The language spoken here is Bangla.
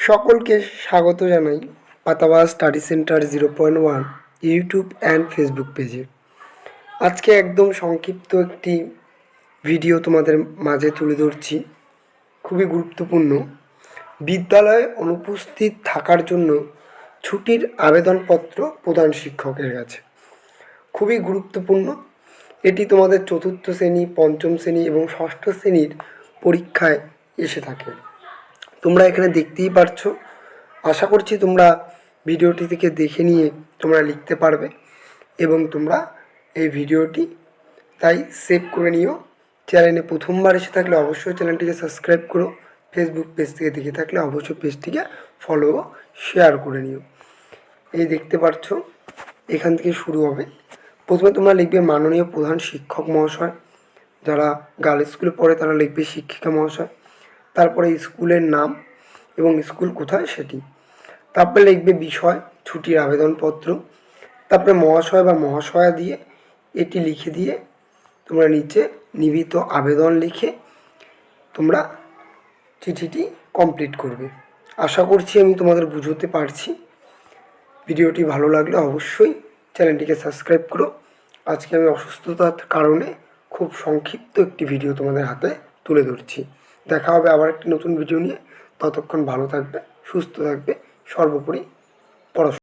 সকলকে স্বাগত জানাই Patabaj study centre 0.1 YouTube and Facebook পেজে। আজকে একদম সংক্ষিপ্ত একটি ভিডিও তোমাদের মাঝে তুলে ধরছি, খুবই গুরুত্বপূর্ণ। বিদ্যালয়ে অনুপস্থিত থাকার জন্য ছুটির আবেদনপত্র প্রধান শিক্ষকের কাছে। খুবই গুরুত্বপূর্ণ। এটি তোমাদের চতুর্থ শ্রেণী, পঞ্চম শ্রেণী এবং ষষ্ঠ শ্রেণীর পরীক্ষায় এসে থাকে। তোমরা এখানে দেখতেই পারছো। আশা করছি তোমরা ভিডিওটি থেকে দেখে নিয়ে তোমরা লিখতে পারবে এবং তোমরা এই ভিডিওটি তাই সেভ করে নিও। চ্যানেলে প্রথমবার এসে থাকলে অবশ্যই চ্যানেলটিকে সাবস্ক্রাইব করো। ফেসবুক পেজ থেকে দেখে থাকলে অবশ্যই পেজটিকে ফলো ও শেয়ার করে নিও। এই দেখতে পাচ্ছ, এখান থেকে শুরু হবে। প্রথমে তোমরা লিখবে মাননীয় প্রধান শিক্ষক মহাশয়। যারা গার্লস স্কুলে পড়ে তারা লিখবে শিক্ষিকা মহাশয়। তারপরে স্কুলের নাম এবং স্কুল কোথায় সেটি। তারপরে লিখবে বিষয় ছুটির আবেদনপত্র। তারপরে মহাশয় বা মহাশয়া দিয়ে এটি লিখে দিয়ে তোমরা নিচে নিবিত আবেদন লিখে তোমরা চিঠিটি কমপ্লিট করবে। আশা করছি আমি তোমাদের বুঝতে পারছি। ভিডিওটি ভালো লাগলে অবশ্যই চ্যানেলটিকে সাবস্ক্রাইব করো। আজকে আমি অসুস্থতার কারণে খুব সংক্ষিপ্ত একটি ভিডিও তোমাদের হাতে তুলে ধরছি। দেখা হবে আবার একটি নতুন ভিডিও নিয়ে। ততক্ষণ ভালো থাকবে, সুস্থ থাকবে, সর্বোপরি পড়াশোনা